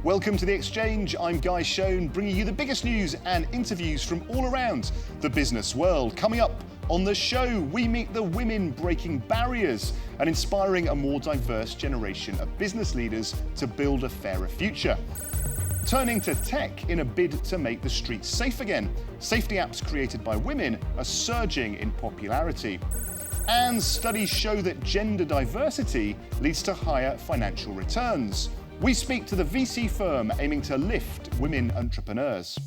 Welcome to The Exchange. I'm Guy Schoen, bringing you the biggest news and interviews from all around the business world. Coming up on the show, we meet the women breaking barriers and inspiring a more diverse generation of business leaders to build a fairer future. Turning to tech in a bid to make the streets safe again. Safety apps created by women are surging in popularity. And studies show that gender diversity leads to higher financial returns. We speak to the VC firm aiming to lift women entrepreneurs.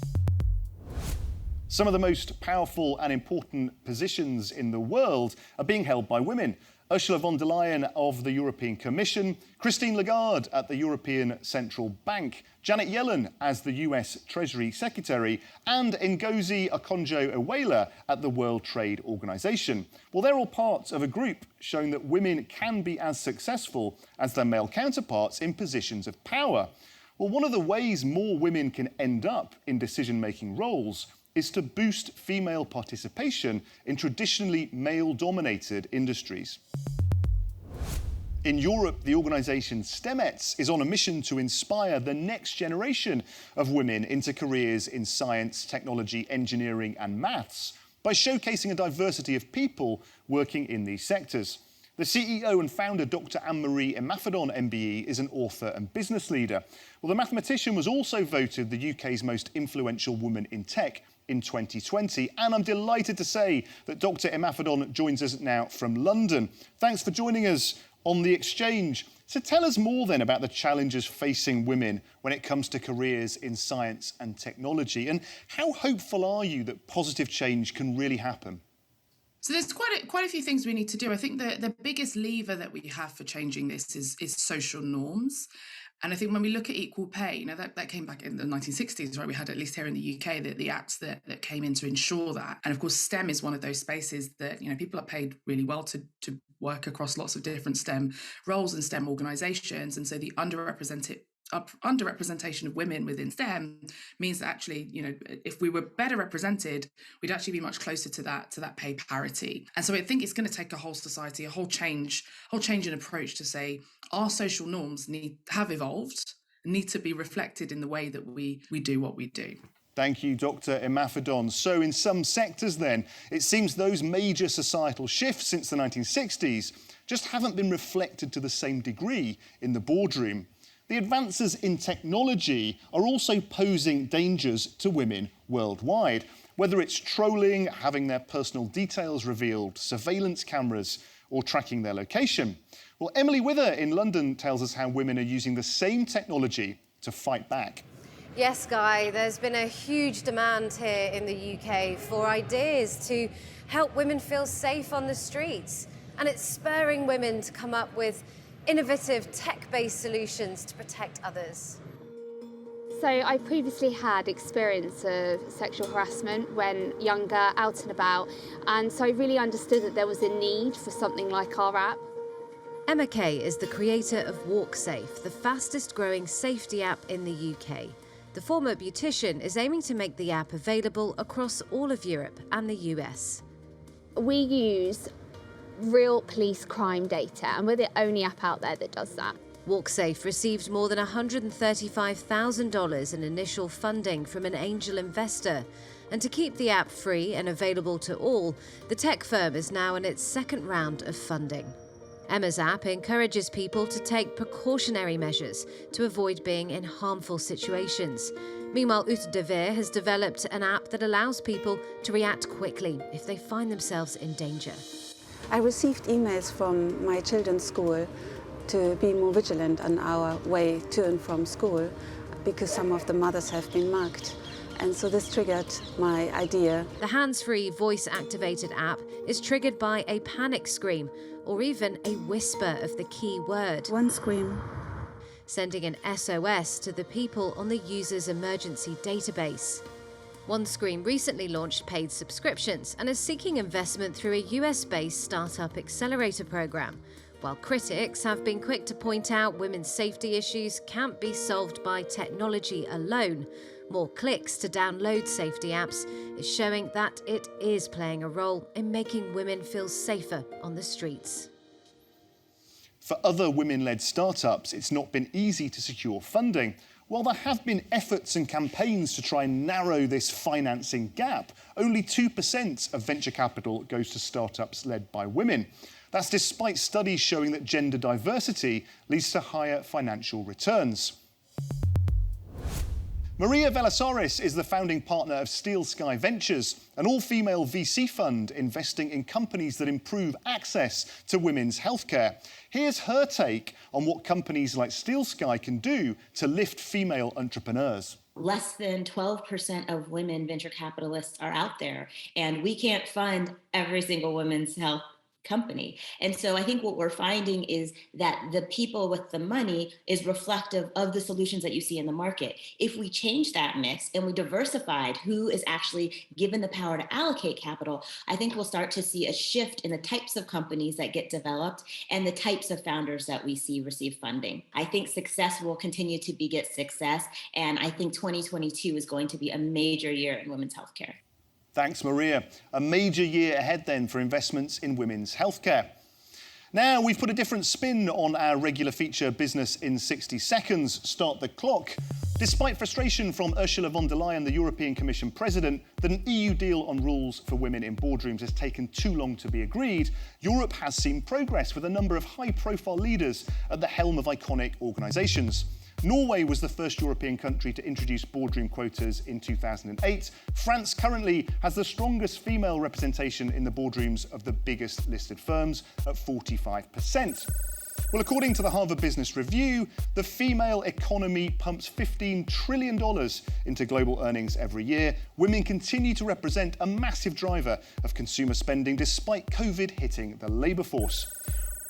Some of the most powerful and important positions in the world are being held by women. Ursula von der Leyen of the European Commission, Christine Lagarde at the European Central Bank, Janet Yellen as the US Treasury Secretary, and Ngozi Okonjo-Iweala at the World Trade Organization. Well, they're all parts of a group showing that women can be as successful as their male counterparts in positions of power. Well, one of the ways more women can end up in decision-making roles is to boost female participation in traditionally male-dominated industries. In Europe, the organisation STEMETS is on a mission to inspire the next generation of women into careers in science, technology, engineering and maths by showcasing a diversity of people working in these sectors. The CEO and founder, Dr. Anne-Marie Imafidon, MBE, is an author and business leader. Well, the mathematician was also voted the UK's most influential woman in tech in 2020, and I'm delighted to say that Dr. Imafidon joins us now from London. Thanks for joining us on The Exchange. So tell us more then about the challenges facing women when it comes to careers in science and technology, and how hopeful are you that positive change can really happen? So there's quite a few things we need to do. I think the biggest lever that we have for changing this is social norms. And I think when we look at equal pay, that came back in the 1960s, right? We had, at least here in the UK, the acts that came in to ensure that. And of course, STEM is one of those spaces that, people are paid really well to work across lots of different STEM roles and STEM organizations. And so the underrepresentation of women within STEM means that actually, if we were better represented, we'd actually be much closer to that pay parity. And so I think it's going to take a whole society, a whole change in approach to say our social norms have evolved, need to be reflected in the way that we do what we do. Thank you, Dr. Imafidon. So in some sectors then, it seems those major societal shifts since the 1960s just haven't been reflected to the same degree in the boardroom. The advances in technology are also posing dangers to women worldwide, whether it's trolling, having their personal details revealed, surveillance cameras, or tracking their location. Well, Emily Wither in London tells us how women are using the same technology to fight back. Yes, Guy, there's been a huge demand here in the UK for ideas to help women feel safe on the streets. And it's spurring women to come up with innovative tech-based solutions to protect others. So I previously had experience of sexual harassment when younger, out and about, and so I really understood that there was a need for something like our app. Emma Kay is the creator of WalkSafe, the fastest growing safety app in the UK. The former beautician is aiming to make the app available across all of Europe and the US. We use real police crime data, and we're the only app out there that does that. WalkSafe received more than $135,000 in initial funding from an angel investor. And to keep the app free and available to all, the tech firm is now in its second round of funding. Emma's app encourages people to take precautionary measures to avoid being in harmful situations. Meanwhile, Ute de Veer has developed an app that allows people to react quickly if they find themselves in danger. I received emails from my children's school to be more vigilant on our way to and from school because some of the mothers have been mugged. And so this triggered my idea. The hands-free, voice-activated app is triggered by a panic scream or even a whisper of the key word. One scream. Sending an SOS to the people on the user's emergency database. OneScreen recently launched paid subscriptions and is seeking investment through a US-based startup accelerator program. While critics have been quick to point out women's safety issues can't be solved by technology alone, more clicks to download safety apps is showing that it is playing a role in making women feel safer on the streets. For other women-led startups, it's not been easy to secure funding. While there have been efforts and campaigns to try and narrow this financing gap, only 2% of venture capital goes to startups led by women. That's despite studies showing that gender diversity leads to higher financial returns. Maria Velasaris is the founding partner of Steel Sky Ventures, an all-female VC fund investing in companies that improve access to women's healthcare. Here's her take on what companies like Steel Sky can do to lift female entrepreneurs. Less than 12% of women venture capitalists are out there, and we can't fund every single women's health company. And so I think what we're finding is that the people with the money is reflective of the solutions that you see in the market. If we change that mix and we diversified who is actually given the power to allocate capital, I think we'll start to see a shift in the types of companies that get developed and the types of founders that we see receive funding. I think success will continue to beget success, and I think 2022 is going to be a major year in women's healthcare. Thanks, Maria. A major year ahead then for investments in women's healthcare. Now, we've put a different spin on our regular feature Business in 60 Seconds, Start the Clock. Despite frustration from Ursula von der Leyen, the European Commission President, that an EU deal on rules for women in boardrooms has taken too long to be agreed, Europe has seen progress with a number of high-profile leaders at the helm of iconic organisations. Norway was the first European country to introduce boardroom quotas in 2008. France currently has the strongest female representation in the boardrooms of the biggest listed firms at 45%. Well, according to the Harvard Business Review, the female economy pumps $15 trillion into global earnings every year. Women continue to represent a massive driver of consumer spending despite COVID hitting the labour force.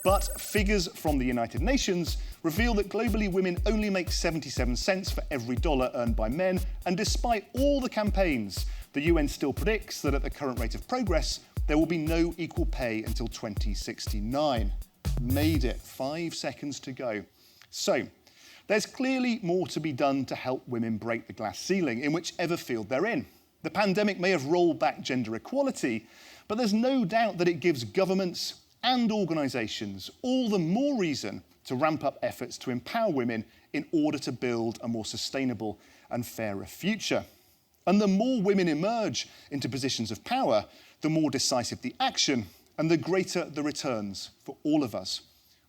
But figures from the United Nations reveal that globally women only make 77 cents for every dollar earned by men, and despite all the campaigns, the UN still predicts that at the current rate of progress, there will be no equal pay until 2069. Made it, 5 seconds to go. So, there's clearly more to be done to help women break the glass ceiling in whichever field they're in. The pandemic may have rolled back gender equality, but there's no doubt that it gives governments and organisations all the more reason to ramp up efforts to empower women in order to build a more sustainable and fairer future. And the more women emerge into positions of power, the more decisive the action and the greater the returns for all of us.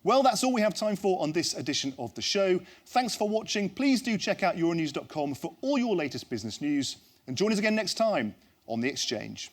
Well, that's all we have time for on this edition of the show. Thanks for watching. Please do check out euronews.com for all your latest business news, and join us again next time on The Exchange.